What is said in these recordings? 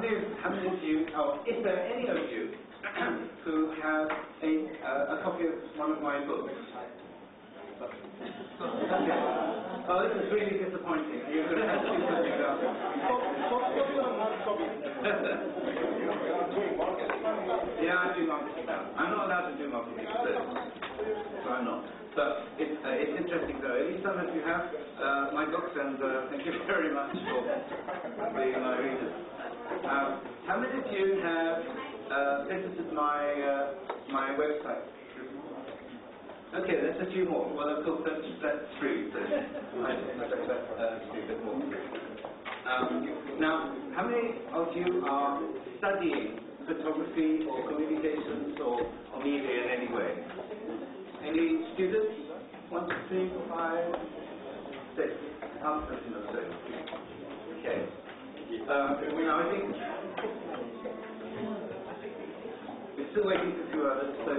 many of you, or is there any of you who have a copy of one of my books? Oh, this is really disappointing. You're going to have to do something about it. Yeah, I do marketing now. I'm not allowed to do marketing, so I'm not. But it's interesting though. At least some of you have my books, and thank you very much for being my readers. How many of you have visited my website? Okay, there's a few more. Well, of course, that's free, so I better do a bit more. Now, how many of you are studying photography or communications or media in any way? Any students? 1, 2, 3, 4, 5, 6. Half a dozen or so. Okay. Now, I think we're still waiting for 2 others, so.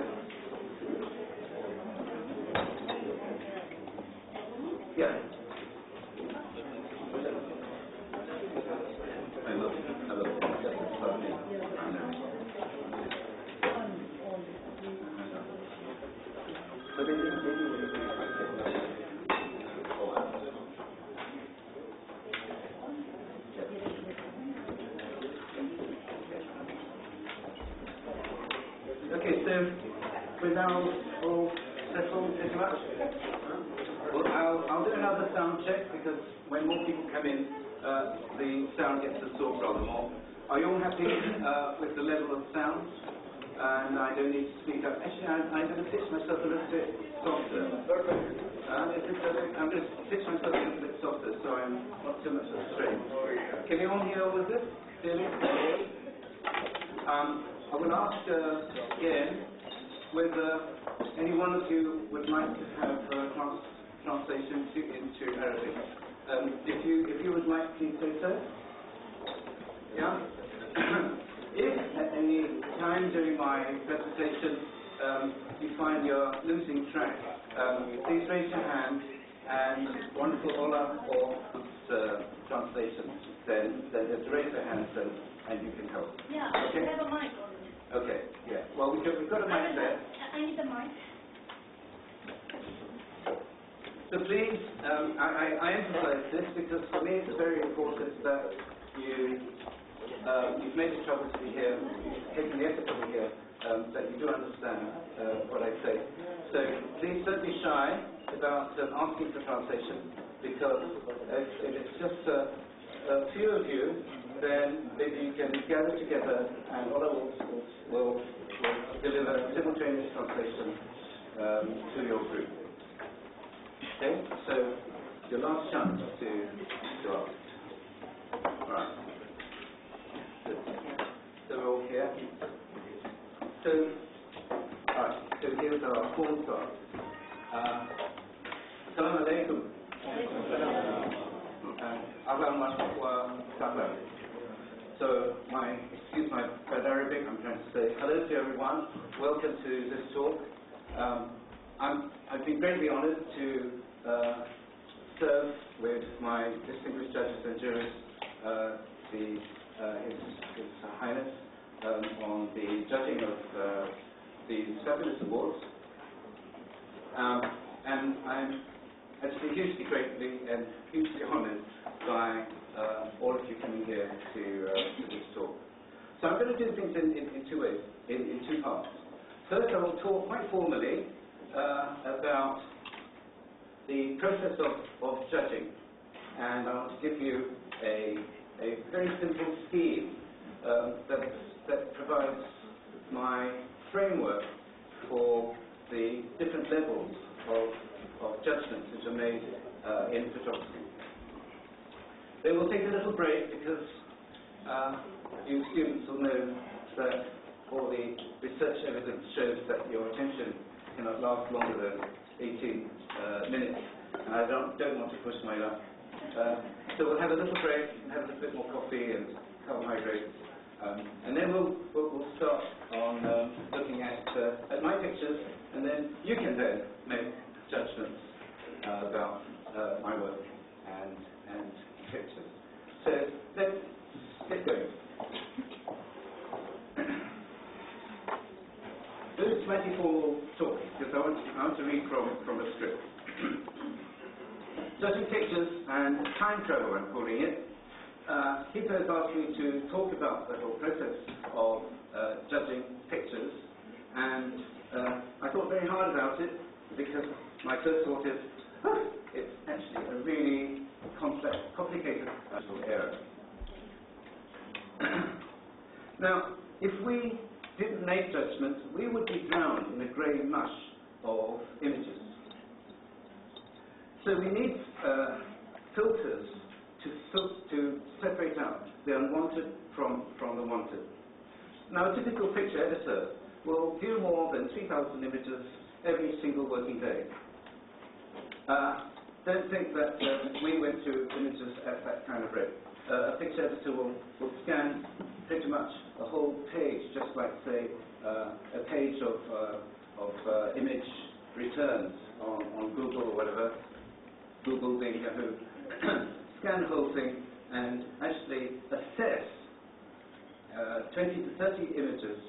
Yeah. Hello. Okay, so we're now all settled pretty much. Well, I'll do another sound check because when more people come in, the sound gets absorbed rather more. Are you all happy with the level of sound? And I don't need to speak up. Actually, I'm going to pitch myself a little bit softer. I'm going to pitch myself a little bit softer so I'm not too much of a strain. Can you all hear all of this clearly? I will ask again whether any one of you would like to have translation into Arabic. If you would like, please say so. Yeah? If at any time during my presentation you find you're losing track, please raise your hand and wonderful Ola or translation, then just raise your hands and you can help. Yeah, okay? I have a mic. Okay, yeah. Well, we've got a mic there. I need a mic. So please, I emphasize this because for me it's very important that you've made the trouble to be here, you've taken the effort to be here, that you do understand what I say. So please don't be shy about asking for translation, because if it's just a few of you, then maybe you can gather together and all will deliver simultaneous translation to your group. Okay, so your last chance to ask. All right. Good. So we're all here. So, all right. So here's our full start. Assalamu alaikum. So excuse my bad Arabic. I'm trying to say hello to everyone. Welcome to this talk. I've been greatly honoured to serve with my distinguished judges and jurors, His Highness, on the judging of these fabulous awards. And I'm actually hugely greatly and hugely honoured by all of you coming here to this talk. So I'm going to do things in 2 ways, in 2 parts. First, I will talk quite formally about the process of judging, and I want to give you a very simple scheme that provides my framework for the different levels of judgments which are made in photography. Then we'll take a little break because you students will know that all the research evidence shows that your attention cannot last longer than 18 minutes, and I don't want to push my luck. So we'll have a little break and have a little bit more coffee and carbohydrates, and then we'll start on looking at my pictures, and then you can then make judgments about my work and pictures. So let's get going. slightly formal talk, because I want to read from a script. Judging pictures and time travel, I'm calling it. HIPA has asked me to talk about the whole process of judging pictures, and I thought very hard about it, because my first thought is, it's actually a really complex, complicated area. Now, if we didn't make judgments, we would be drowned in a grey mush of images. So we need filters to separate out the unwanted from the wanted. Now, a typical picture editor will view more than 3,000 images every single working day. Don't think that we went through images at that kind of rate. A picture editor will scan pretty much a whole page, just like, say, a page of image returns on Google or whatever, Google, Bing, Yahoo, scan the whole thing and actually assess 20 to 30 images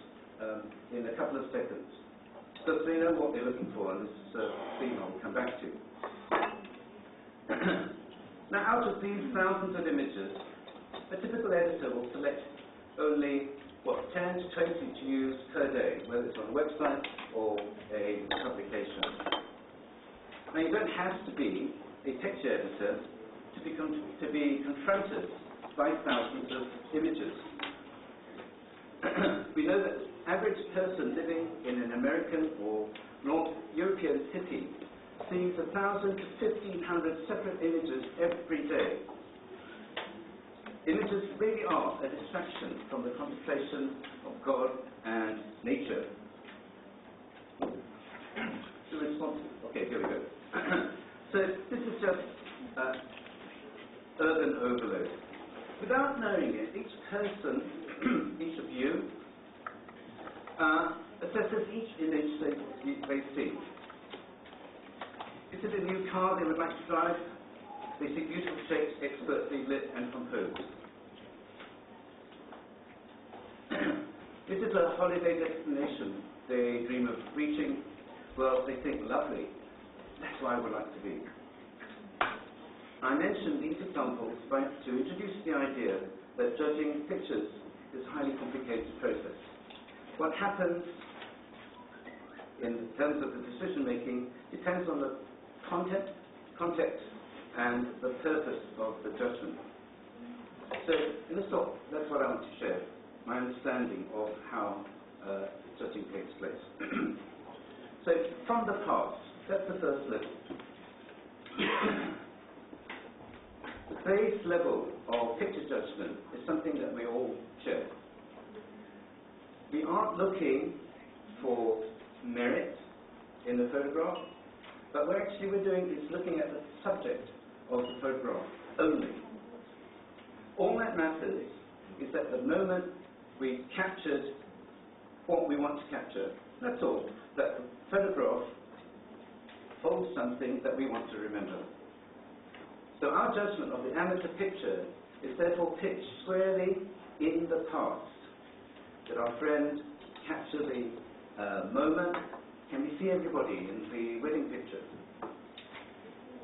in a couple of seconds. So they know what they're looking for, and this is a theme I'll come back to. Now, out of these thousands of images, a typical editor will select only, 10 to 20 to use per day, whether it's on a website or a publication. Now, you don't have to be a picture editor to be confronted by thousands of images. We know that the average person living in an American or North European city sees 1,000 to 1,500 separate images every day. Images really are a distraction from the contemplation of God and nature. The response. Okay, here we go. So this is just urban overload. Without knowing it, each person, each of you, assesses each image they see. Is it a new car they would like to drive? They see beautiful shapes expertly lit and composed. Is it a holiday destination they dream of reaching? Well, they think lovely. That's where I would like to be. I mentioned these examples to introduce the idea that judging pictures is a highly complicated process. What happens in terms of the decision making depends on the context, and the purpose of the judgment. So, in this talk, that's what I want to share, my understanding of how judging takes place. So, from the past, that's the first level. The base level of picture judgment is something that we all share. We aren't looking for merit in the photograph, but what actually we're doing is looking at the subject of the photograph only. All that matters is that the moment we captured what we want to capture, that's all. That the photograph holds something that we want to remember. So our judgment of the amateur picture is therefore pitched squarely in the past. That our friend capture the moment. Can we see everybody in the wedding picture?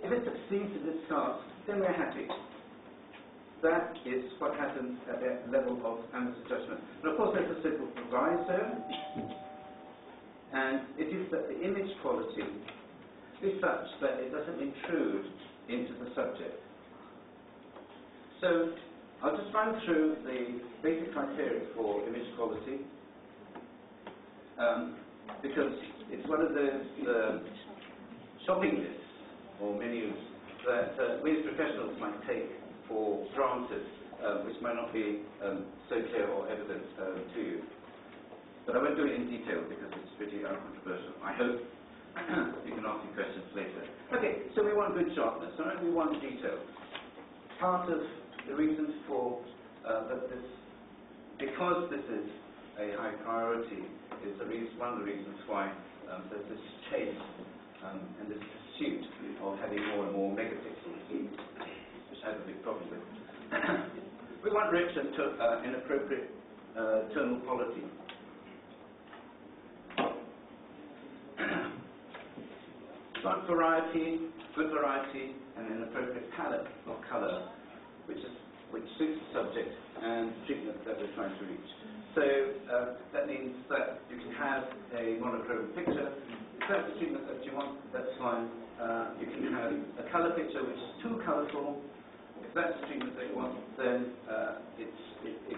If it succeeds in this task, then we're happy. That is what happens at that level of amateur judgment. And of course, there's a simple proviso, and it is that the image quality is such that it doesn't intrude into the subject. So, I'll just run through the basic criteria for image quality, because it's one of the shopping lists or menus that we as professionals might take for granted, which might not be so clear or evident to you. But I won't do it in detail because it's pretty uncontroversial. I hope you can ask me questions later. Okay, so we want good sharpness, all right? We want detail. Part of the reasons for because this is a high priority, is one of the reasons why there's this chase and this pursuit of having more and more megapixels, which I have a big problem with. We want rich and appropriate tonal quality. But variety, good variety, and an appropriate palette of colour, which suits the subject and treatment that we're trying to reach. So that means that you can have a monochrome picture. If that's the treatment that you want, that's fine. You can have a colour picture which is too colourful. If that's the treatment that you want, then it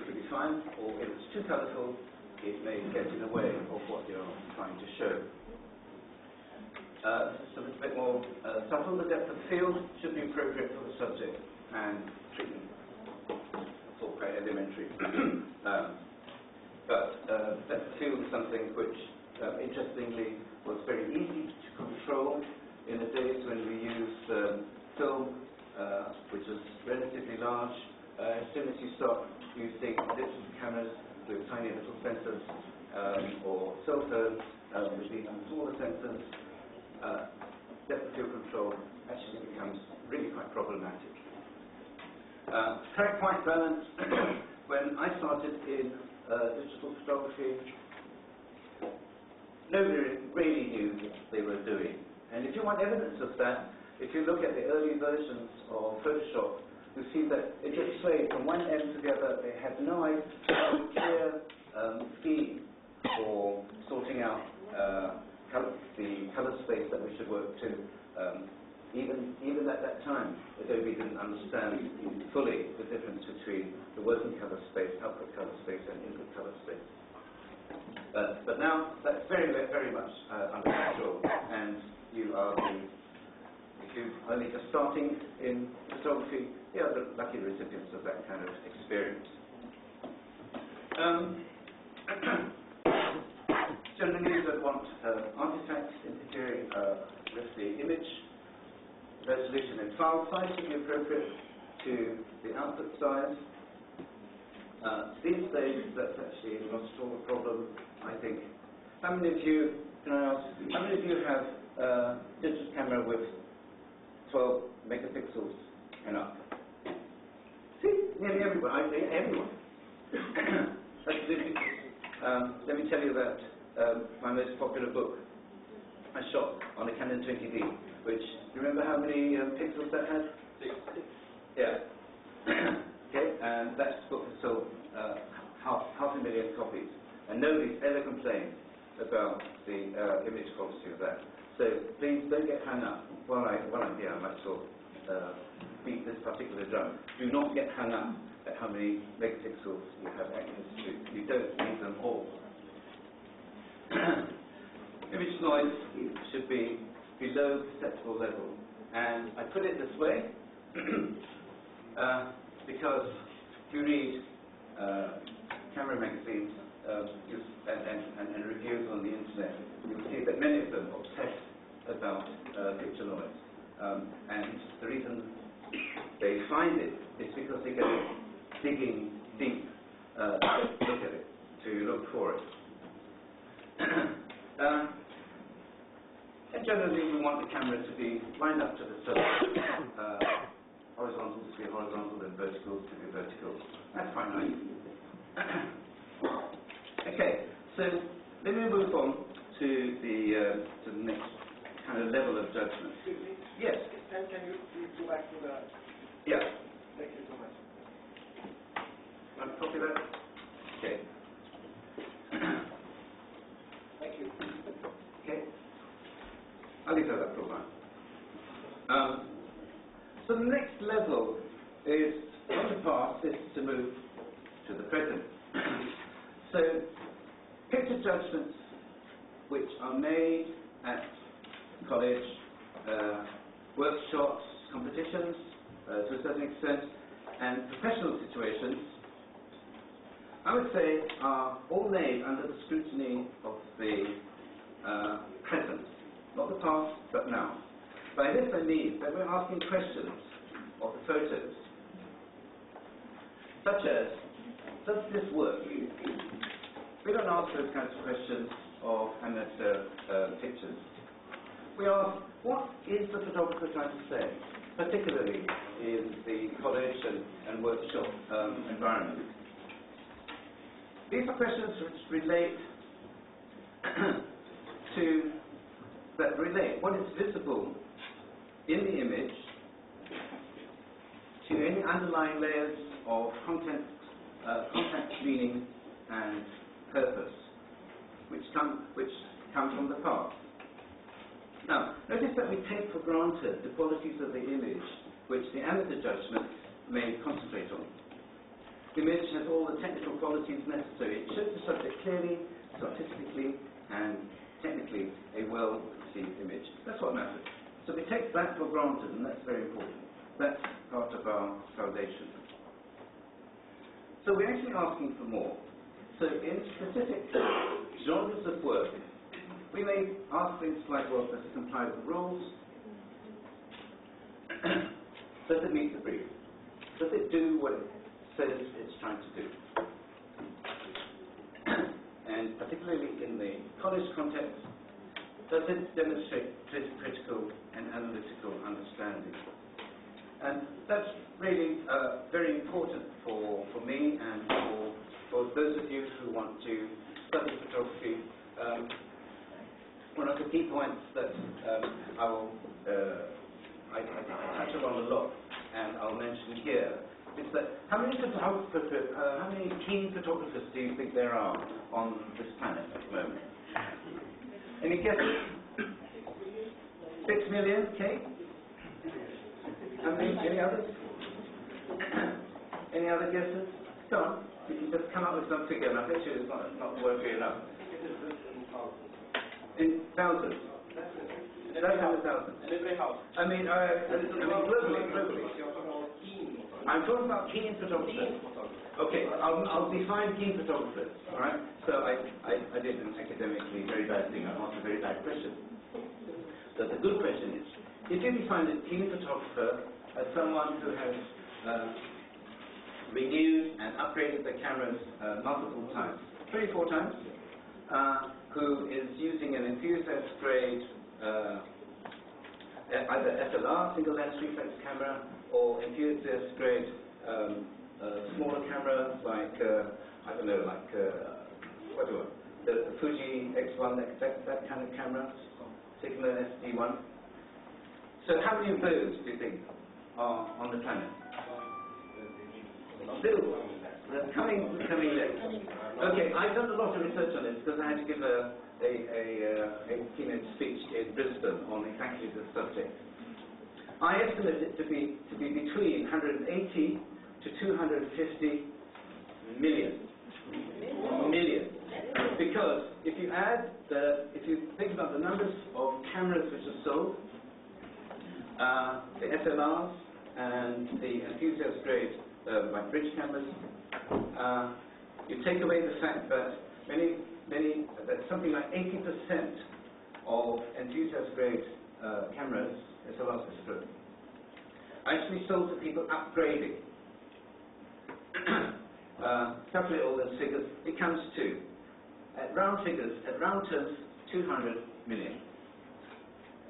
could be fine. Or if it's too colourful, it may get in the way of what you're trying to show. So it's a bit more subtle. The depth of field should be appropriate for the subject and treatment. It's all quite elementary. But depth of field is something which, interestingly, was very easy to control in the days when we used film, which was relatively large. As soon as you start using digital cameras with tiny little sensors, or cell phones with even smaller sensors, depth of field control actually becomes really quite problematic. Correct white balance. When I started in digital photography, nobody really knew what they were doing. And if you want evidence of that, if you look at the early versions of Photoshop, you see that it just swayed from one end to the other. They had no clear scheme for sorting out the color space that we should work to. Even at that time, Adobe didn't understand fully the difference between the working color space, output color space, and input color space. But now that's very, very much under control, and you are if you're only just starting in photography, you are the lucky recipients of that kind of experience. Generally, you don't want artifacts interfering with the image. Resolution and file size should be appropriate to the output size. These days, that's actually not at all a problem, I think. How many of you, can I ask, how many of you have a digital camera with 12 megapixels and up? See, nearly everyone. I say everyone. That's ridiculous. Let me tell you about my most popular book I shot on a Canon 20D, which, you remember how many pixels that had? 6. Yeah. Okay, and that book has sold half a million copies, and nobody's ever complained about the image quality of that. So please don't get hung up. While I'm here, I might sort of beat this particular drum. Do not get hung up at how many megapixels you have access to. You don't need them all. Image noise should be below perceptible level, and I put it this way because if you read camera magazines and reviews on the internet, you'll see that many of them obsess about picture noise, and the reason they find it is because they go digging deep to look at it, to look for it. And generally, we want the camera to be lined up to the surface. Horizontal to be horizontal, and vertical to be vertical. That's quite nice. Okay, so let me move on to the next kind of level of judgment. Excuse me. Yes. Can you please go back to the? Yeah. Thank you so much. Want to copy that? Okay. Thank you. Okay. I'll leave that up for a while. So the next level is from the past is to move to the present. So picture judgments which are made at college, workshops, competitions to a certain extent, and professional situations, I would say are all made under the scrutiny of the present. Not the past, but now. By this I mean that we're asking questions of the photos, such as, does this work? We don't ask those kinds of questions of amateur pictures. We ask, what is the photographer trying to say, particularly in the college and workshop environment? These are questions which relate to that relate what is visible in the image to any underlying layers of content, meaning, and purpose, which come from the past. Now, notice that we take for granted the qualities of the image which the amateur judgment may concentrate on. The image has all the technical qualities necessary. It shows the subject clearly, artistically, and technically a well-received image. That's what matters. So we take that for granted, and that's very important. That's part of our foundation. So we're actually asking for more. So in specific genres of work, we may ask things like, well, does it comply with the rules? Does it meet the brief? Does it do what it says it's trying to do? And particularly in the college context, does it demonstrate critical and analytical understanding? And that's really very important for me and for those of you who want to study photography. One of the key points that I touch on a lot, and I'll mention here, is that how many keen photographers do you think there are on this planet at the moment? Any guesses? 6 million, Kate? Any others? Any other guesses? Go on. You can just come up with some figure, and I bet you it's not working enough. In thousands. That's how thousands. And every house. I mean, globally. I'm talking about keen photographers. Okay, I'll define keen photographers. All right. So I did an academically very bad thing. I asked a very bad question. So the good question is, if you define a keen photographer as someone who has renewed and upgraded their cameras multiple times, 3 or 4 times, who is using an enthusiast grade either SLR, single lens reflex camera, or enthusiast grade smaller camera like I don't know, like the Fuji X1, that kind of camera, Sigma SD1. So how many of those do you think are on the planet? Still, coming list. Okay, I've done a lot of research on this because I had to give a keynote speech in Brisbane on exactly this subject. I estimate it to be between 180 to 250 million. Because if you think about the numbers of cameras which are sold, the SLRs and the enthusiast grade like bridge cameras, you take away the fact that that something like 80% of enthusiast grade cameras, SLRs, are actually sold to people upgrading. Calculate all those figures, it comes to, at round terms, 200 million.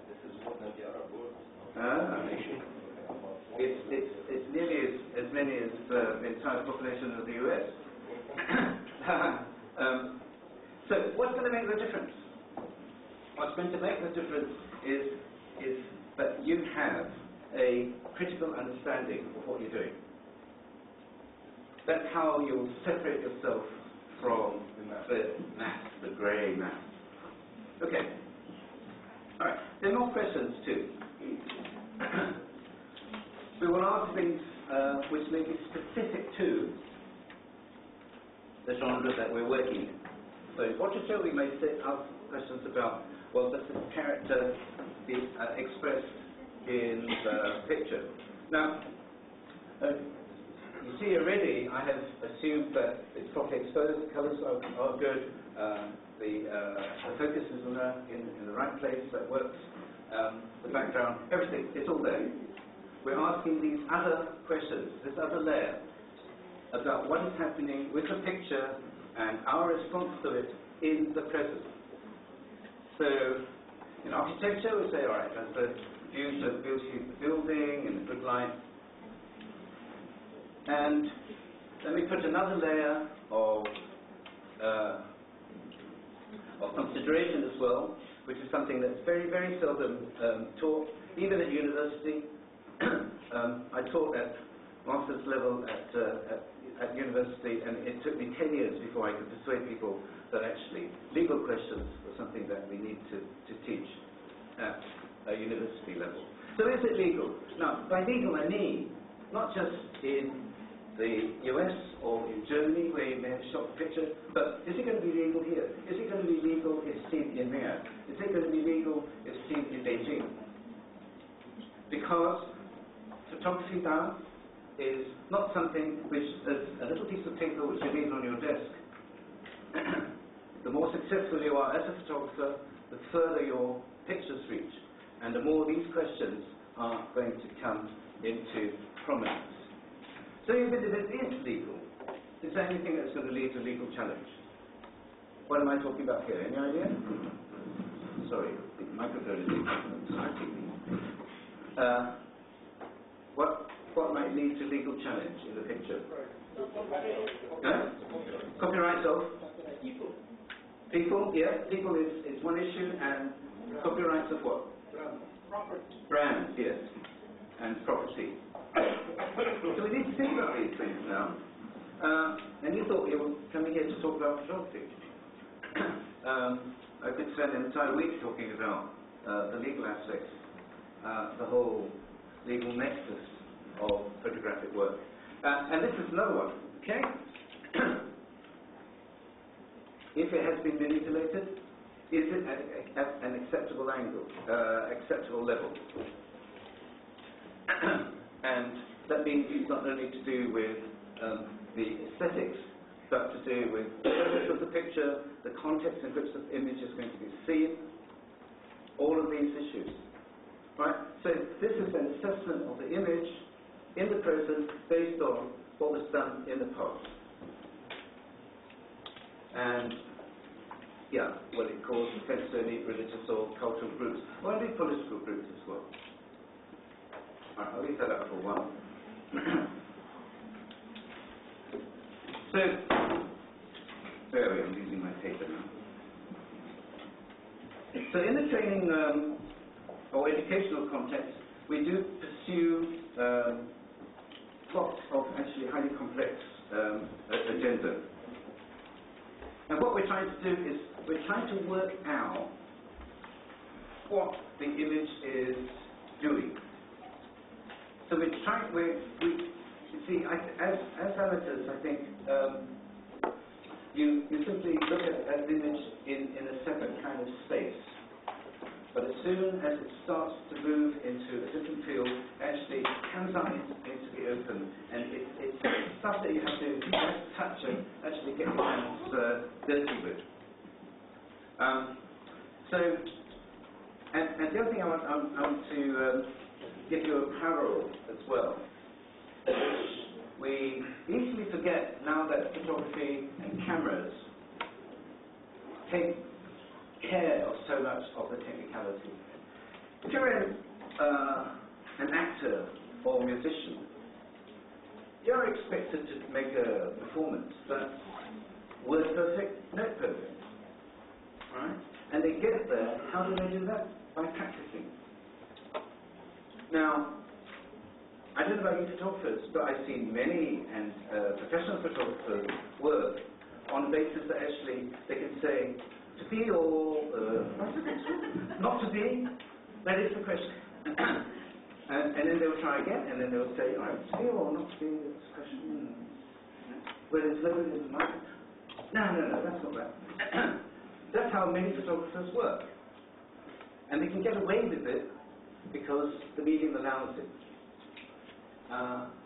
This is more than the Arab world. It's nearly as many as the entire population of the US. So what's going to make the difference? What's going to make the difference is that you have a critical understanding of what you're doing. That's how you'll separate yourself from the mass, the grey mass. Okay. All right. There are more questions too. We will ask things which may be specific to the genre that we're working in. So in portraiture we may ask questions about, well, does the character be expressed in the picture? Now, you see already I have assumed that it's properly exposed, the colours are good, the focus is in the right place, that works, the background, everything, it's all there. We're asking these other questions, this other layer, about what is happening with the picture and our response to it in the present. So, in architecture, we say, all right, there's the beauty of the building and the good light. And then we put another layer of of consideration as well, which is something that's very, very seldom taught, even at university. I taught at master's level at university, and it took me 10 years before I could persuade people that actually legal questions were something that we need to teach at a university level. So is it legal? Now, by legal I mean not just in the US or in Germany where you may have shot the picture, but is it going to be legal here? Is it going to be legal if seen in Riyadh? Is it going to be legal if seen in Beijing? Because photography now is not something which is a little piece of paper which you leave on your desk. The more successful you are as a photographer, the further your pictures reach, and the more these questions are going to come into prominence. So even if it is legal, is there anything that's going to lead to legal challenge? What am I talking about here? Any idea? Sorry, the microphone is distracting me. What might lead to legal challenge in the picture? Copyrights of? People, yeah. People is one issue, and copyrights of what? Brands, yes. And property. So we need to think about these things now. And you thought you were coming here to talk about photography. I could spend an entire week talking about the legal aspects, the whole legal nexus of photographic work. And this is another one, okay? If it has been manipulated, is it at an acceptable angle, acceptable level? And that means it's not only to do with the aesthetics, but to do with the purpose of the picture, the context in which the image is going to be seen, all of these issues. Right? So this is an assessment of the image in the present based on what was done in the past. And yeah, what it calls offense to any religious or cultural groups, or any political groups as well. Alright, I'll leave that up for a while. So, there we are, I'm using my paper now. So in the training or educational context, we do pursue lots of actually highly complex agenda. And what we're trying to do is we're trying to work out what the image is doing. So we're trying, you see, as amateurs, I think you simply look at an image in a separate kind of space. But as soon as it starts to move into a different field, actually comes out into the open, and it's stuff that you have to touch and actually get your hands dirty with. And the other thing I want to give you a parallel as well, which we easily forget now that photography and cameras take care of so much of the technicality. If you're an actor or musician, you're expected to make a performance that's word perfect, note perfect. Right? And they get there, how do they do that? By practicing. Now, I don't know about you photographers, but I've seen many professional photographers work on the basis that actually they can say, to be or not to be, that is the question. and then they'll try again, and then they'll say, all right, to be or not to be, that's the question. Well, there's nobody in the mind. No, that's not that. That's how many photographers work. And they can get away with it because the medium allows it.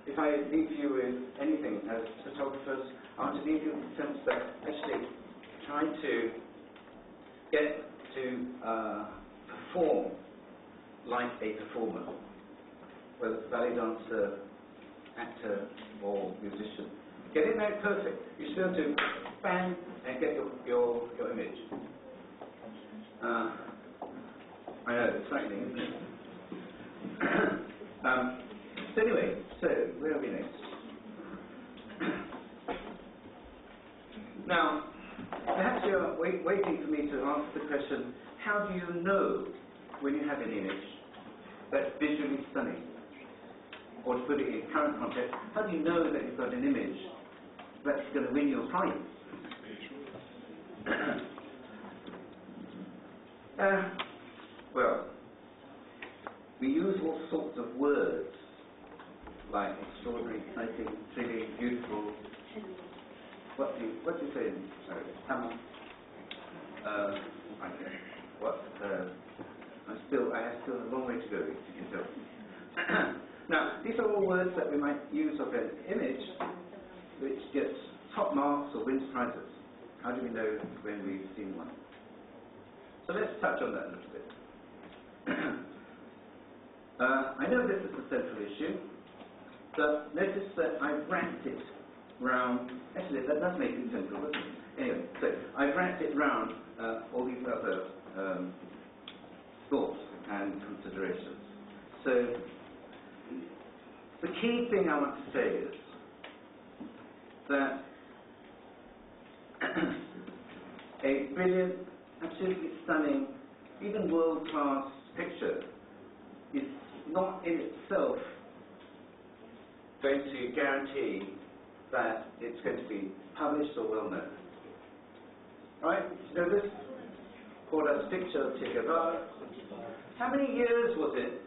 If I leave you with anything as photographers, I want to leave you with the sense that actually try to get to perform like a performer, whether it's ballet dancer, actor, or musician. Get in there perfect. You still do bang and get your image. I know, it's frightening, isn't it? So anyway, where are we next? Now, perhaps you're waiting for me to question, how do you know when you have an image that's visually stunning? Or to put it in current context, how do you know that you've got an image that's going to win your prize? Well, we use all sorts of words like extraordinary, exciting, thrilling, beautiful. What do you say in Tamil? I have still a long way to go, if you can tell. Now, these are all words that we might use of an image which gets top marks or wins prizes. How do we know when we've seen one? So let's touch on that a little bit. I know this is a central issue, but notice that I've wrapped it round. Actually, that does make it central, doesn't it? Anyway, so I've wrapped it round all these other thoughts and considerations. So the key thing I want to say is that a brilliant, absolutely stunning, even world-class picture is not in itself going to guarantee that it's going to be published or well known. Right? You know this? Porter's picture of Che Guevara. How many years was it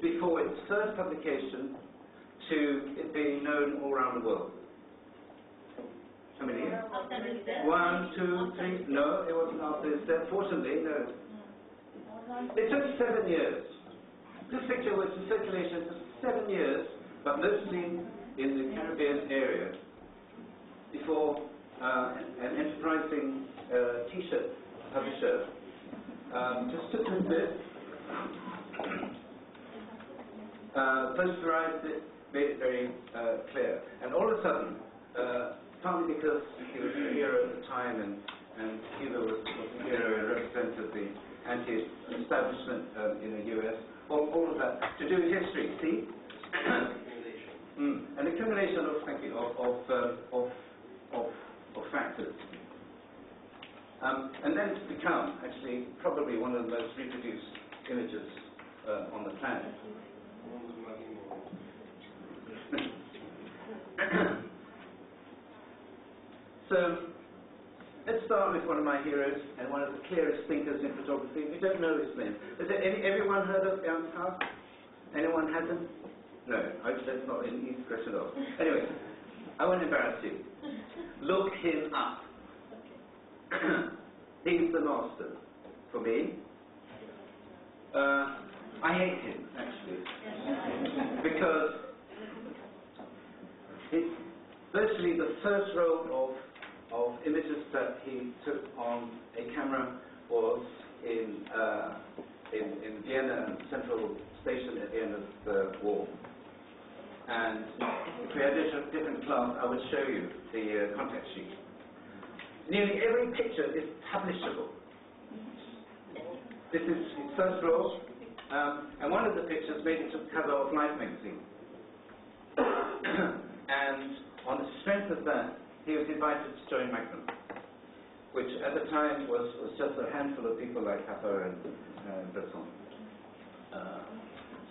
before its first publication to it being known all around the world? How many years? 1, 2, 3. No, it wasn't after his death. Fortunately, no. It took 7 years. This picture was in circulation for 7 years, but mostly in the Caribbean area, before an enterprising T-shirt publisher just took this bit, posterized it, made it very clear. And all of a sudden, partly because he was a hero at the time and Cuba was a hero and represented the anti-establishment in the US, all of that to do with history, see? An accumulation of, thank you, of factors. And then it's become, actually, probably one of the most reproduced images on the planet. So, let's start with one of my heroes and one of the clearest thinkers in photography. We don't know his name. Has everyone heard of Yuntaha? Anyone hasn't? No, that's not an easy question at all. Anyway, I won't embarrass you. Look him up. He's the master for me. I hate him, actually, because it's virtually the first roll of images that he took on a camera was in Vienna Central Station at the end of the war. And if we had a different class, I would show you the contact sheet. Nearly every picture is publishable. This is his first roll, and one of the pictures made it to the cover of Life magazine. And on the strength of that, he was invited to join Magnum, which at the time was just a handful of people like HIPA and Bresson.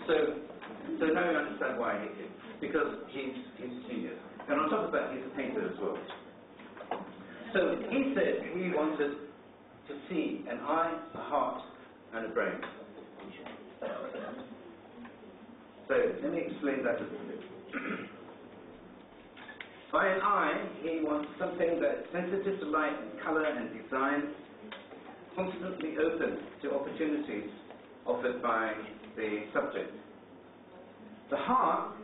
So now you understand why I hate him, because he's a genius. And on top of that, he's a painter as well. So he said he wanted to see an eye, a heart, and a brain. So let me explain that a little bit. By an eye, he wants something that's sensitive to light and color and design, constantly open to opportunities offered by the subject. The heart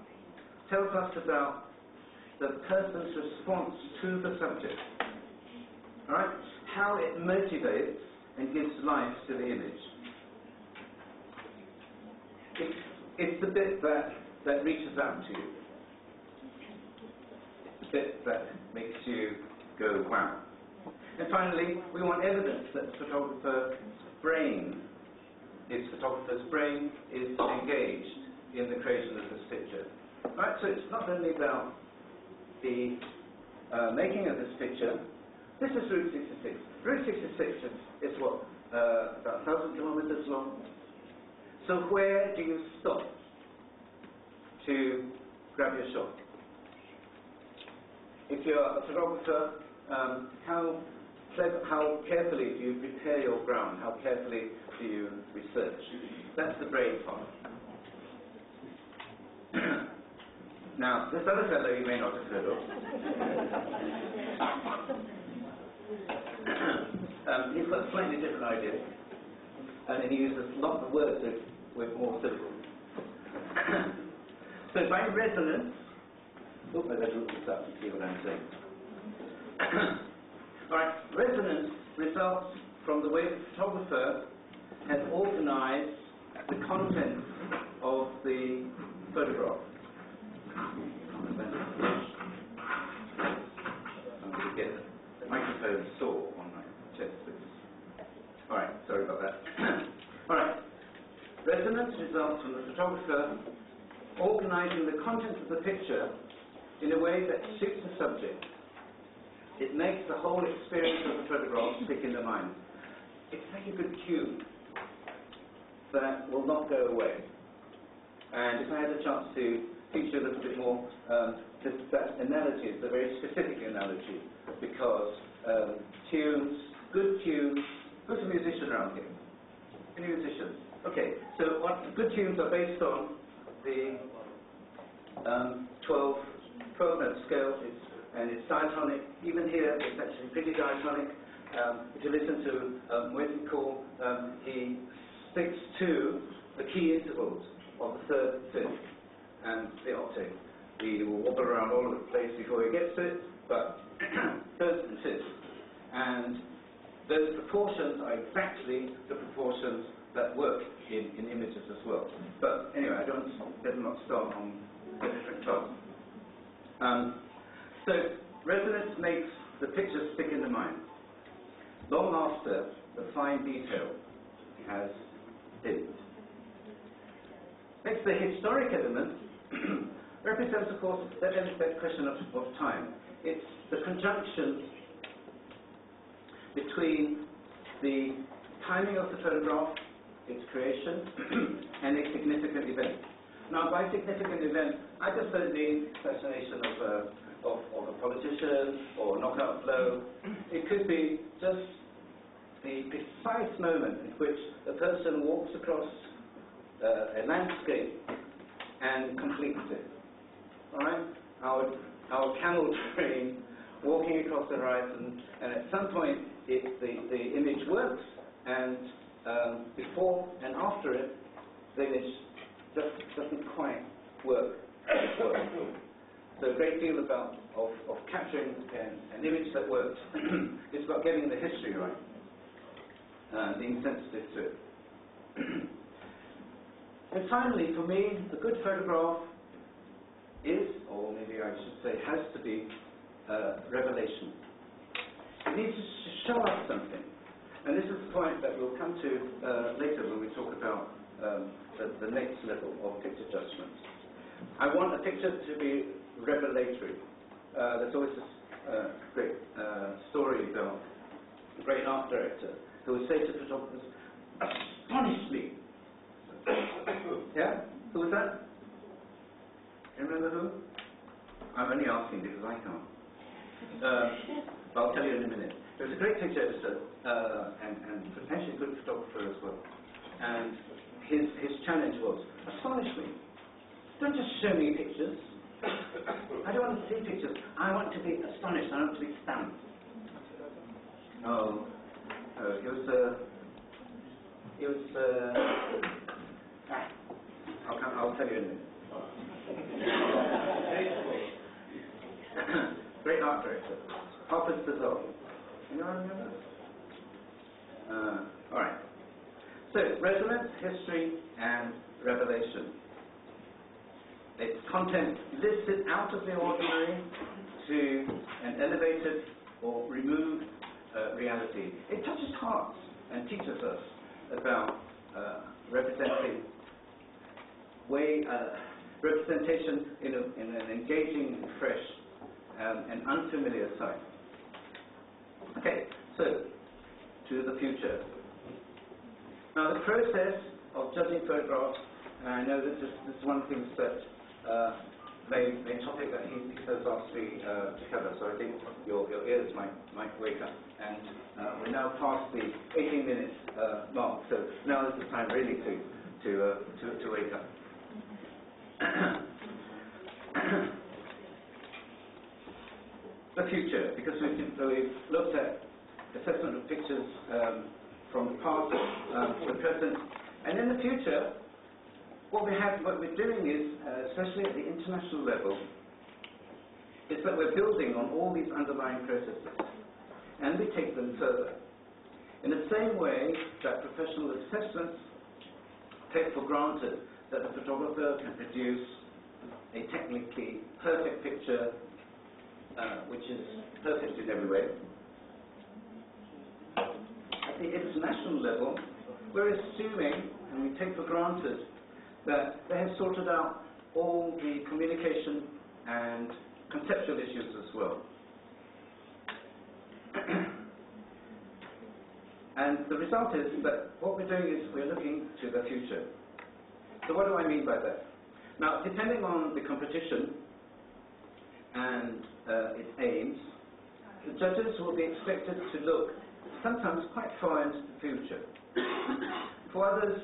tells us about the person's response to the subject. All right? How it motivates and gives life to the image. It's the bit that reaches out to you. It's the bit that makes you go, wow. And finally, we want evidence that the photographer's brain is engaged in the creation of this picture. Right, so it's not only about the making of this picture. This is Route 66. Route 66 is what about 1,000 kilometers long. So where do you stop to grab your shot? If you're a photographer, how carefully do you prepare your ground? How carefully do you research? That's the brain part. Now, this other fellow you may not have heard of. He's got a slightly different idea, and he uses lots of words with more syllables. So by resonance, I better look this up and see what I'm saying. All right, resonance results from the way the photographer has organized the content of the photograph. I'm going to get the microphone sore on my chest. All right, sorry about that. All right, resonance results from the photographer organizing the content of the picture in a way that suits the subject. It makes the whole experience of the photograph stick in the mind. It's like a good cue that will not go away. And if I had a chance to teach you a little bit more, that analogy is a very specific analogy, because tunes, good tunes, who's a musician around here? Any musicians? Okay, so good tunes are based on the 12-note scale, and it's diatonic. Even here, it's actually pretty diatonic. If you listen to Musical, he sticks to the key intervals of the third, fifth, and the octave. He will wobble around all over the place before he gets to it, but third and fifth. And those proportions are exactly the proportions that work in images as well. But anyway, better not start on a different class. So resonance makes the picture stick in the mind long after the fine detail has dimmed. Next, the historic element represents, of course, that question of time. It's the conjunction between the timing of the photograph, its creation, and a significant event. Now, by significant event, I just don't mean assassination of a politician or knockout blow. It could be just the precise moment in which a person walks across a landscape and completes it. All right? Our camel train walking across the horizon, and at some point the image works, and before and after it, the image just doesn't quite work. So a great deal of capturing an image that works is about getting the history right, being sensitive to it. And finally, for me, a good photograph is, or maybe I should say has to be, revelation. It needs to show us something. And this is the point that we'll come to later when we talk about the next level of picture judgment. I want a picture to be revelatory. There's always this great story about a great art director who would say to photographers, "Astonish me." Yeah? Who was that? You remember who? I'm only asking because I can't. I'll tell you in a minute. There was a great picture editor and potentially a good photographer as well. And his challenge was, astonish me. Don't just show me pictures. I don't want to see pictures. I want to be astonished. I want to be stunned. I'll tell you in a minute. Great art director. Harper's Bazaar. Anyone remember? All right. So, resonance, history, and revelation. Its content lifts it out of the ordinary to an elevated or removed reality. It touches hearts and teaches us about representation in an engaging, fresh, and unfamiliar sight. Okay, so to the future. Now, the process of judging photographs, and I know that this is one of the things that main topic that he has asked me to cover, so I think your ears might wake up. And we're now past the 18-minute mark, so now is the time really to wake up. The future, because we've looked at assessment of pictures from the past, the present, and in the future, what we're doing is, especially at the international level, is that we're building on all these underlying processes, and we take them further. In the same way that professional assessments take for granted that the photographer can produce a technically perfect picture, which is perfect in every way. At the international level, we're assuming, and we take for granted, that they have sorted out all the communication and conceptual issues as well. And the result is that what we're doing is we're looking to the future. So what do I mean by that? Now, depending on the competition and its aims, the judges will be expected to look sometimes quite far into the future. For others,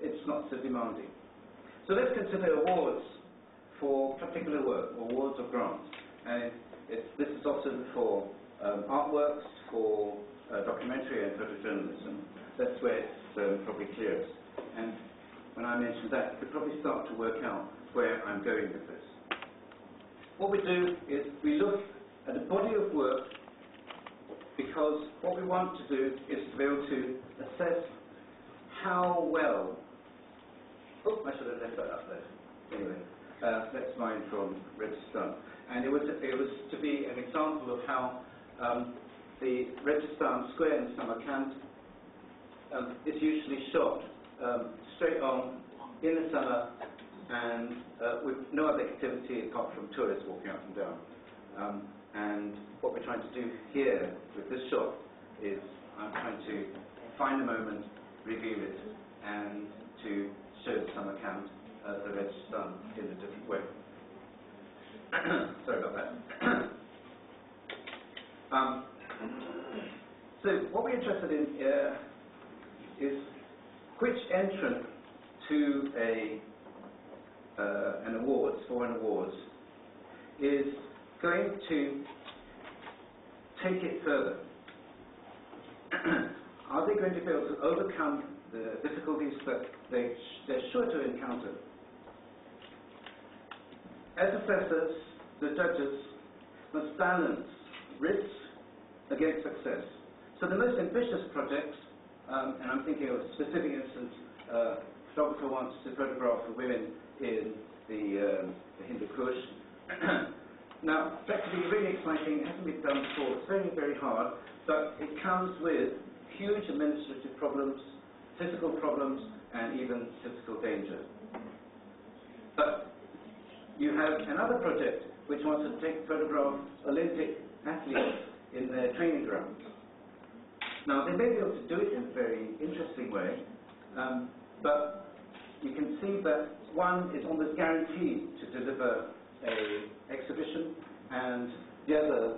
it's not so demanding. So let's consider awards for particular work, awards or grants. And this is often for artworks, for documentary and photojournalism. That's where it's probably clearest. And when I mention that, you could probably start to work out where I'm going with this. What we do is we look at a body of work, because what we want to do is to be able to assess how well. Oh, I should have left that up there. Anyway, that's mine from Register. And it was to be an example of how the Register square in Samarkand is usually shot straight on in the summer and with no other activity apart from tourists walking up and down. And what we're trying to do here with this shot is I'm trying to find a moment, reveal it, and to show Samarkand, the Register, in a different way. Sorry about that. So what we're interested in is which entrant to an awards, for an awards, is going to take it further. Are they going to be able to overcome the difficulties that they're sure to encounter? As assessors, the judges must balance risks against success. So the most ambitious projects, and I'm thinking of a specific instance, a photographer wants to photograph the women in the Hindu Kush. Now, that could be really exciting. It hasn't been done before. It's very, very hard, but it comes with huge administrative problems, physical problems, and even physical danger. But you have another project which wants to photograph Olympic athletes in their training grounds. Now, they may be able to do it in a very interesting way, but you can see that one is almost guaranteed to deliver an exhibition, and the other,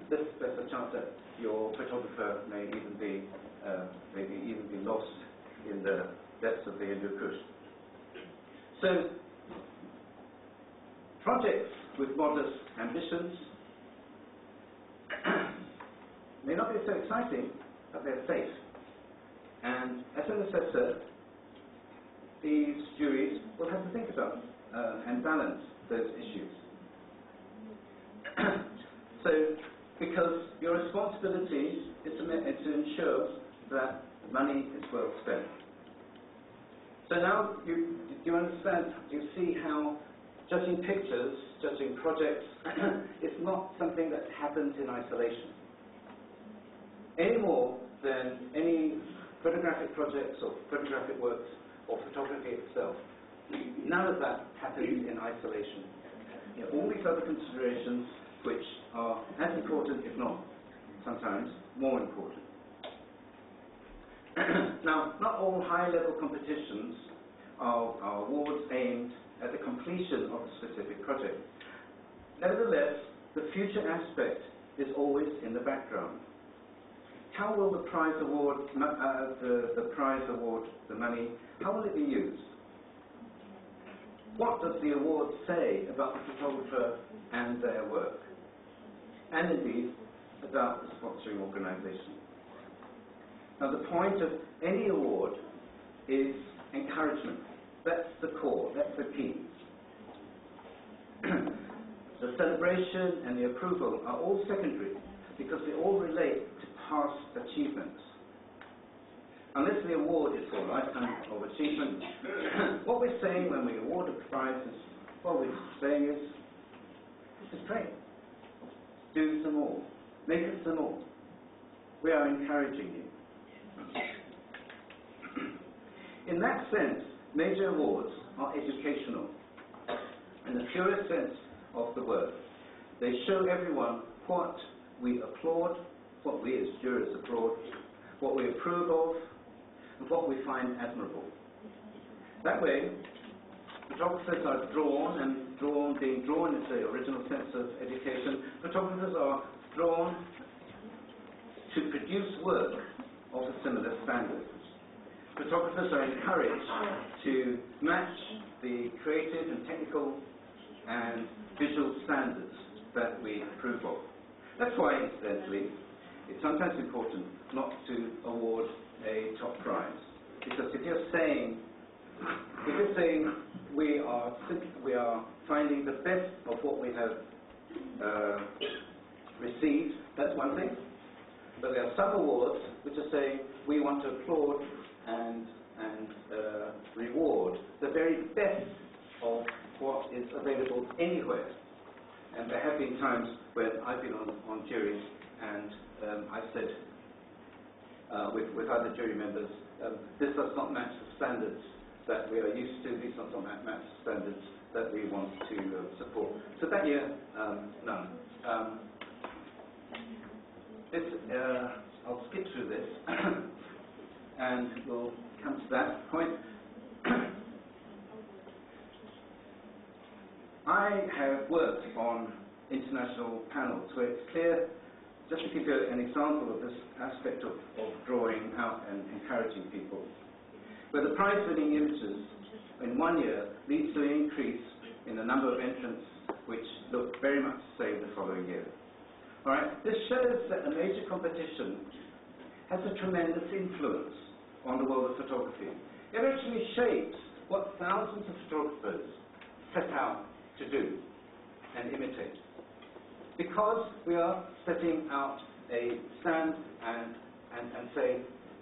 there's a chance that your photographer may even be lost in the depths of the Hindu Kush. So, projects with modest ambitions may not be so exciting, but they're safe. And as an assessor, these juries will have to think about and balance those issues. So, because your responsibility is to ensure that the money is well spent. So now you understand, you see how judging pictures, judging projects, is not something that happens in isolation. Any more than any photographic projects or photographic works or photography itself. None of that happens in isolation. You know, all these other considerations which are as important, if not sometimes more important. Now, not all high-level competitions are awards aimed at the completion of a specific project. Nevertheless, the future aspect is always in the background. How will the prize award, the money, how will it be used? What does the award say about the photographer and their work? And indeed, about the sponsoring organisation. Now, the point of any award is encouragement. That's the core, that's the key. The celebration and the approval are all secondary because they all relate to past achievements. Unless the award is for a lifetime of achievement, what we're saying when we award a prize is, what we're saying is, this is great. Do some more. Make it some more. We are encouraging you. In that sense, major awards are educational. In the purest sense of the word, they show everyone what we applaud, what we as jurors applaud, what we approve of, and what we find admirable. That way, photographers are being drawn is the original sense of education. Photographers are drawn to produce work of a similar standard. Photographers are encouraged to match the creative and technical and visual standards that we approve of. That's why, incidentally, it's sometimes important not to award a top prize. Because if you're saying we are finding the best of what we have received, that's one thing. But there are some awards which are saying we want to applaud and reward the very best of what is available anywhere. And there have been times when I've been on juries and I've said with other jury members, this does not match the standards that we are used to, these does not match the standards that we want to support. So that year, none. I'll skip through this and we'll come to that point. I have worked on international panels where it's clear, just to give you an example of this aspect of drawing out and encouraging people, where the prize-winning images in 1 year leads to an increase in the number of entrants which look very much the same the following year. All right? This shows that a major competition has a tremendous influence on the world of photography. It actually shapes what thousands of photographers set out to do and imitate. Because we are setting out a stand and say,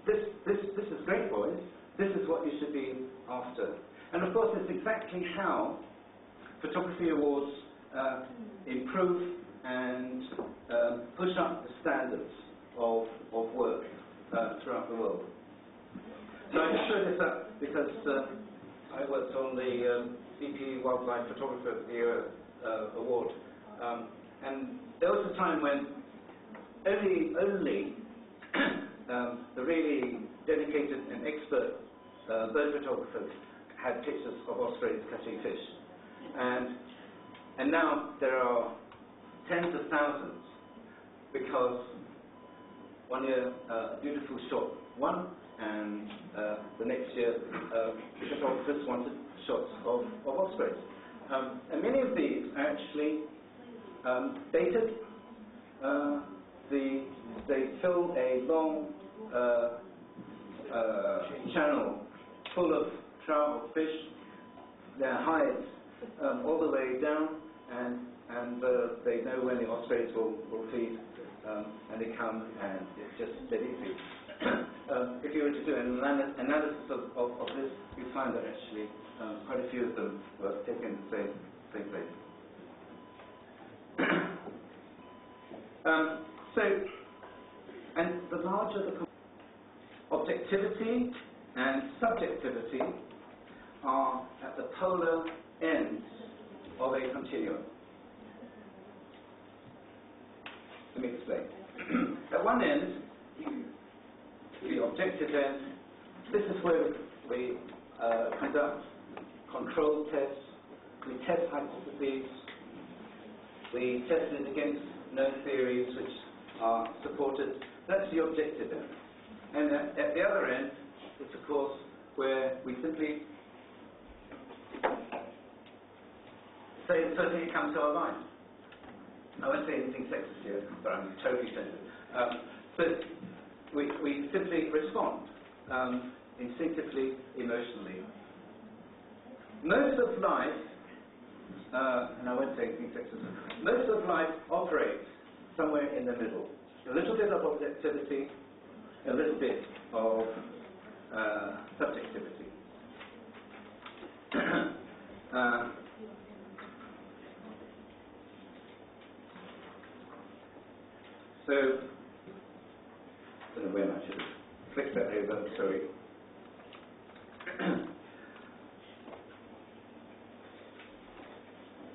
this is great, boys, this is what you should be after. And of course, it's exactly how photography awards improve and push up the standards of work throughout the world. So I just show this up because I worked on the BP Wildlife Photographer of the Year award. And there was a time when only the really dedicated and expert bird photographers had pictures of ospreys catching fish. And now there are tens of thousands because 1 year a beautiful shot won, and the next year photographers wanted shots of ospreys. And many of these are actually dated. They fill a long channel full of trout or fish, their hides all the way down, and they know when the ospreys will feed, and they come, and it's just dead easy. If you were to do an analysis of this, you find that actually quite a few of them were taken in the same place. And the larger the objectivity and subjectivity are at the polar ends of a continuum. Let me explain. At one end, the objective end, this is where we conduct control tests, we test hypotheses, we test it against known theories which are supported. That's the objective end. And at the other end, it's of course where we simply say the first thing that comes to our mind. I won't say anything sexist here, but I'm totally sensitive. So we simply respond instinctively, emotionally. Most of life, and I won't say anything sexist, most of life operates somewhere in the middle. A little bit of objectivity, a little bit of subjectivity. So, I don't know when I should flick that over, sorry.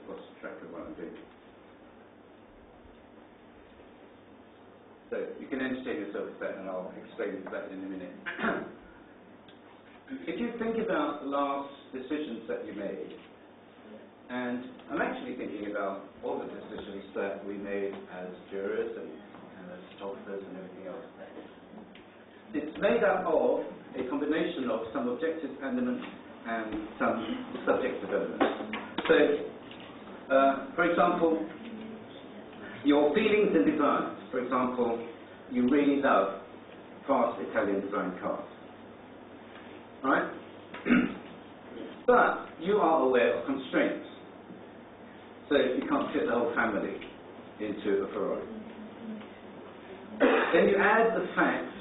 Lost track of what I'm doing. So, you can entertain yourself with that and I'll explain that in a minute. If you think about the last decisions that you made, and I'm actually thinking about all the decisions that we made as jurors and as photographers and everything else. It's made up of a combination of some objective elements and some subjective elements. So, for example, your feelings and desires. For example, you really love fast Italian design cars. Right? But you are aware of constraints. So you can't fit the whole family into a Ferrari. Then you add the facts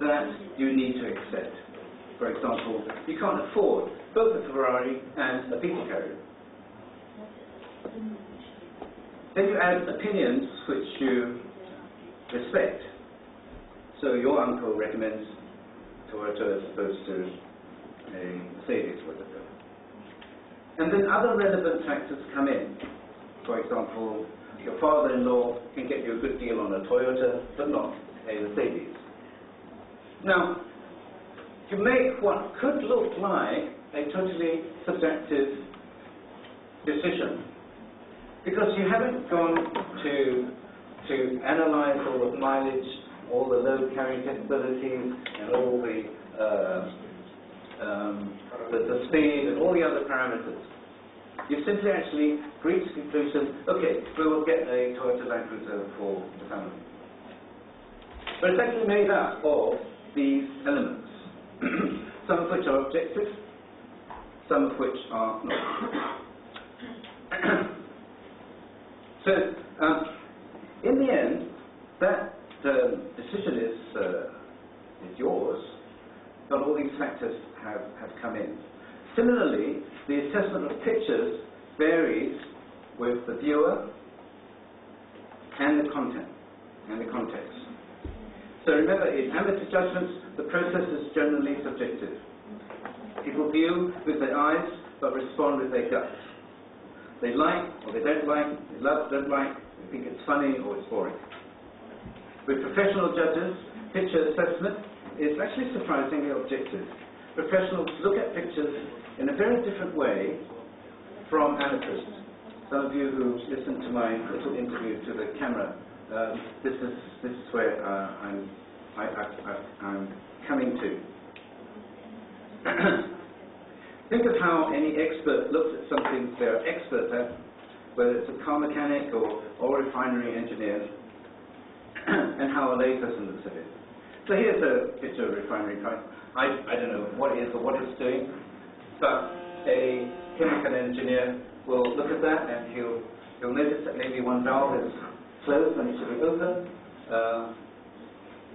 that you need to accept. For example, you can't afford both a Ferrari and a pizza carrier. Then you add opinions which you respect. So your uncle recommends Toyota as opposed to a Mercedes, whatever. And then other relevant factors come in. For example, your father-in-law can get you a good deal on a Toyota, but not a Mercedes. Now, you make what could look like a totally subjective decision, because you haven't gone to analyze all the mileage, all the load carrying capabilities, and all the speed and all the other parameters. You simply actually reach the conclusion, okay, we will get a Toyota Land Cruiser for the family. But it's actually made up of these elements, some of which are objective, some of which are not. So, in the end, that decision is yours, but all these factors have come in. Similarly, the assessment of pictures varies with the viewer and the content and the context. So remember, in amateur judgments, the process is generally subjective. People view with their eyes, but respond with their guts. They like or they don't like, they love, don't like, they think it's funny or it's boring. With professional judges, picture assessment is actually surprisingly objective. Professionals look at pictures in a very different way from amateurs. Some of you who listened to my little interview to the camera, this is where I'm coming to. Think of how any expert looks at something they're expert at, whether it's a car mechanic or a refinery engineer, and how a layperson looks at it. So here's a picture of a refinery pipe. I don't know what it is or what it's doing, but a chemical engineer will look at that and he'll notice that maybe one valve is closed when it should be open.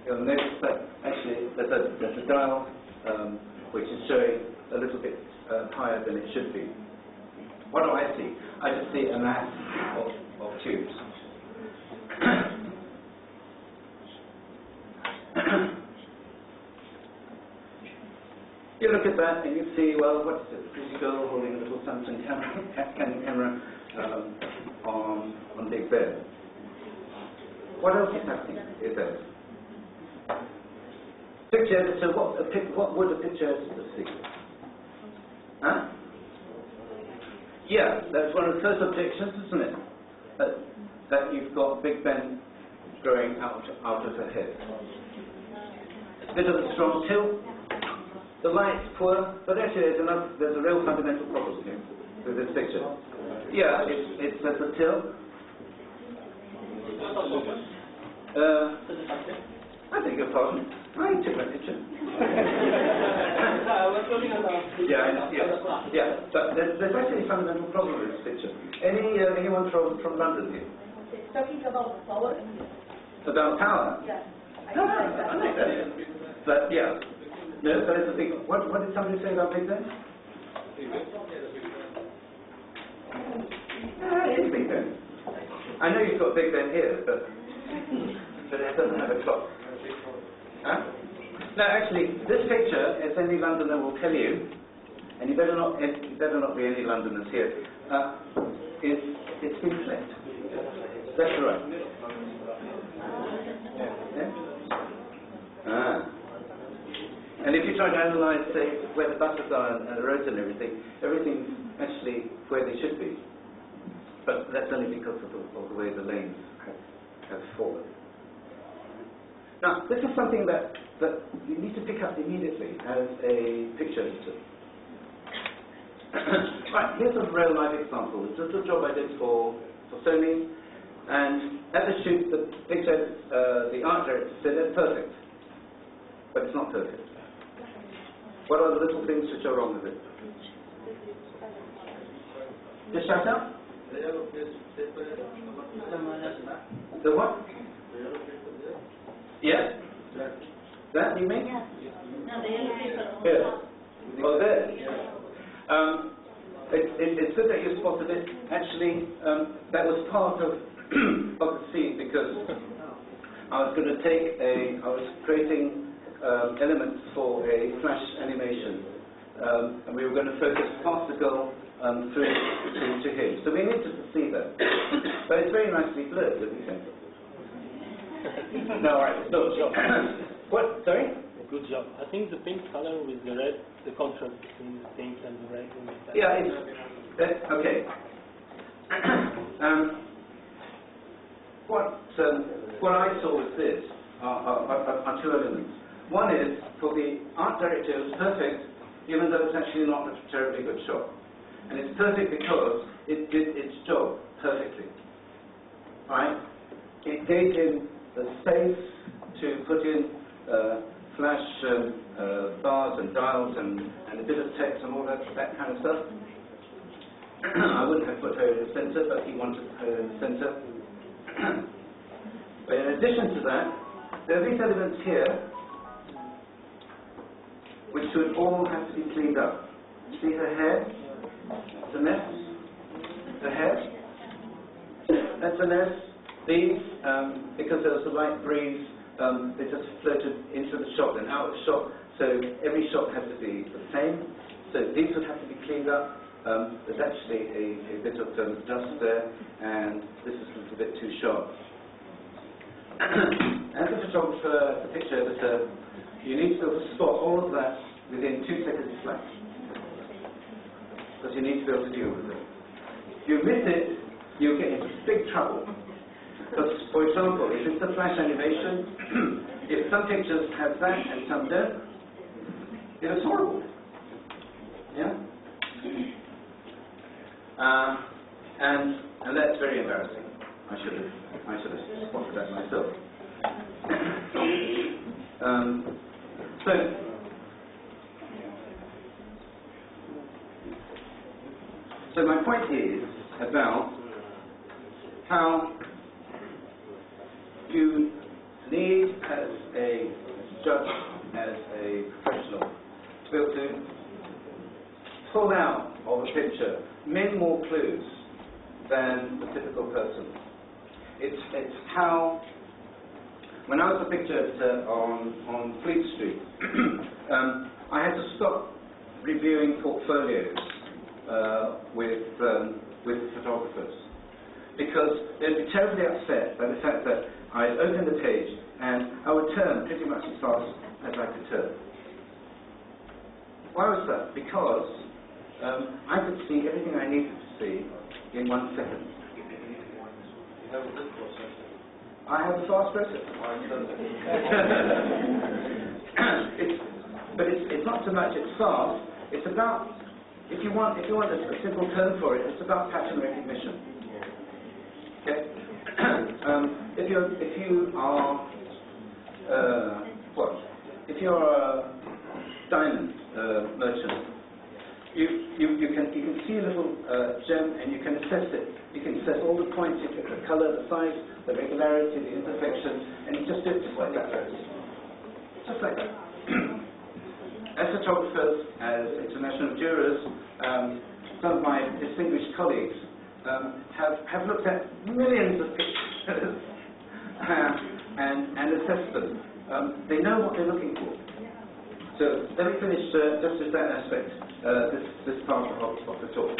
He'll notice that actually there's a dial which is showing a little bit higher than it should be. What do I see? I just see a mass of tubes. You look at that and you see, well, what's this? Pretty girl holding a little Samsung camera on big bed. What else is happening? Is there? Picture editor, what would a picture editor see? Huh? Yeah, that's one of the first objections, isn't it? That you've got Big Ben growing out of her head. A bit of a strong tilt. The light's poor, but actually there's a real fundamental problem here with this picture. Yeah, there's a tilt. I beg your pardon. I took that picture. Yeah. But there's actually a fundamental problem with this picture. Anyone from London here? It's talking about power. About power? Yes. I like that. But yeah. No, but it's a big. What did somebody say about Big Ben? It's Big Ben. I know you've got Big Ben here, but it doesn't have a clock. Huh? No, actually, this picture, as any Londoner will tell you, and you better not be any Londoners here. It's been flipped. That's right. Yeah? And if you try to analyse, say, where the buses are and the roads and everything's actually where they should be. But that's only because of the way the lanes have fallen. Now, this is something that you need to pick up immediately as a picture editor. Right, here's a real life example. It's a little job I did for Sony, and at the shoot, the art director said it's perfect, but it's not perfect. What are the little things which are wrong with it? Just shout out. The what? Yeah? That you mean? Yes. No, the yellow paper. Here. Oh, there. It's good that you spotted it. Actually, that was part of the scene because I was creating elements for a flash animation, and we were going to focus particle through to him. So we needed to see that. But it's very nicely blurred, wouldn't you think? No, all right. No, what? Sorry? Good job. I think the pink color with the red, the contrast between the pink and the red. Yeah, okay. What I saw was this are two elements. One is, for the art director, it was perfect, even though it's actually not a terribly good shot. And it's perfect because it did its job perfectly. Right? It gave him the space to put in flash bars and dials and a bit of text and all that kind of stuff. I wouldn't have put her in the centre, but he wanted her in the centre. But in addition to that, there are these elements here which would all have to be cleaned up. See her hair? It's a mess. The hair? That's a mess. These, because there was a light breeze, they just floated into the shot and out of the shot, so every shot had to be the same. So these would have to be cleaned up. There's actually a bit of dust there, and this is a little bit too sharp. As a photographer, the picture editor, you need to be able to spot all of that within 2 seconds flat. Because you need to be able to deal with it. If you miss it, you'll get into big trouble. Because, for example, if it's a flash animation, if some pictures have that and some don't, it's horrible. Yeah? And that's very embarrassing. I should have spotted that myself. So my point is about how you need, as a judge, as a professional, to be able to pull out of a picture many more clues than the typical person. It's how, when I was a picture editor on Fleet Street, I had to stop reviewing portfolios with photographers, because they'd be terribly upset by the fact that I'd open the page and I would turn pretty much as fast as I could turn. Why was that? Because I could see everything I needed to see in 1 second. You have a good processor. I have a fast processor. But it's not so much it's fast. It's about, if you want a simple term for it, it's about pattern recognition. Okay. If you're a diamond merchant, you can see a little gem and you can assess it. You can assess all the points, you can the color, the size, the regularity, the imperfection, and you just do it just like that. Just like that. As photographers, as international jurors, some of my distinguished colleagues have looked at millions of pictures and assessed them. They know what they're looking for. So let me finish just with that aspect, this part of the talk.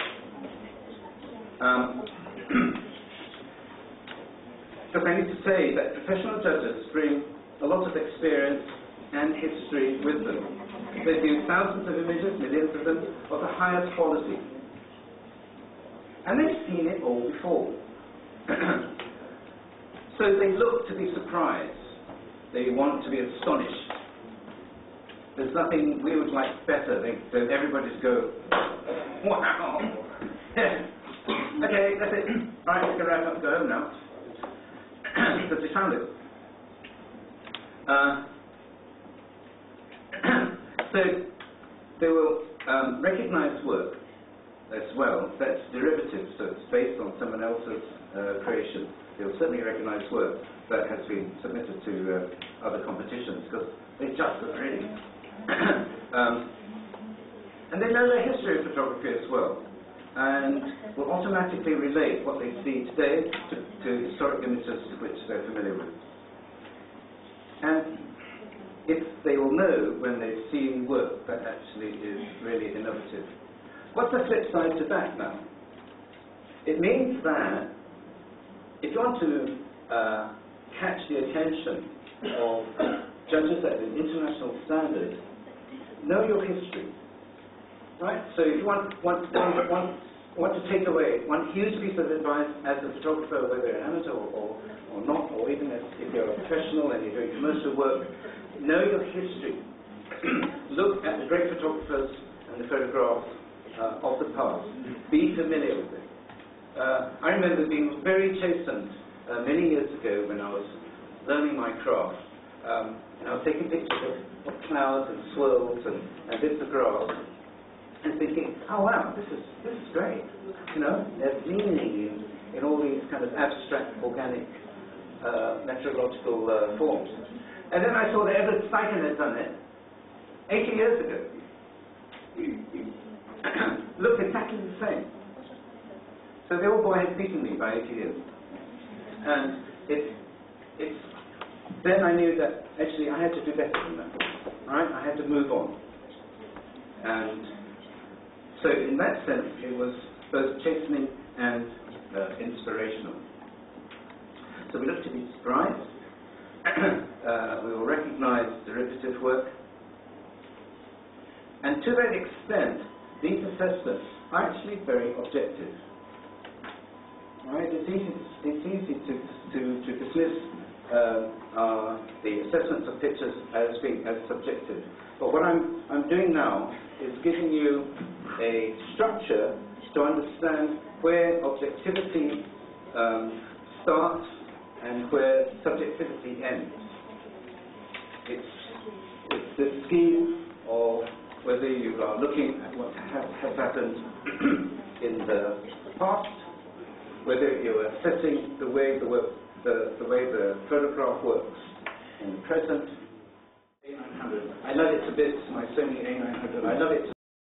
Because I need to say that professional judges bring a lot of experience and history with them. They view thousands of images, millions of them, of the highest quality. And they've seen it all before. So they look to be surprised. They want to be astonished. There's nothing we would like better than everybody to go, wow! Okay, that's it. All right, we can wrap up, go home now. Because we found it. So they will recognize work as well that's derivative, so it's based on someone else's creation. They will certainly recognize work that has been submitted to other competitions because they just agree. And they know the history of photography as well, and will automatically relate what they see today to historic images which they're familiar with. And they will know when they've seen work that actually is really innovative. What's the flip side to that now? It means that if you want to catch the attention of judges at an international standard, know your history, right? So if you want to take away one huge piece of advice as a photographer, whether you're an amateur or not, or even if you're a professional and you're doing commercial work, know your history. Look at the great photographers and the photographs of the past. Be familiar with it. I remember being very chastened many years ago when I was learning my craft. And I was taking pictures of clouds and swirls and bits of grass and thinking, oh wow, this is great. You know, there's meaning in all these kind of abstract, organic, meteorological forms. And then I saw that Edward Steichen had done it 80 years ago. Looked exactly the same. So the old boy had beaten me by 80 years. And then I knew that actually I had to do better than that. Right? I had to move on. And so in that sense, it was both chastening and inspirational. So we look to be surprised. We will recognize derivative work. And to that extent, these assessments are actually very objective. Right? It's easy to dismiss the assessments of pictures as being as subjective. But what I'm doing now is giving you a structure to understand where objectivity starts and where subjectivity ends. It's the scheme of whether you are looking at what has happened in the past, whether you're assessing the way the photograph works in the present. A900. I love it to bits, my Sony A900. I love it to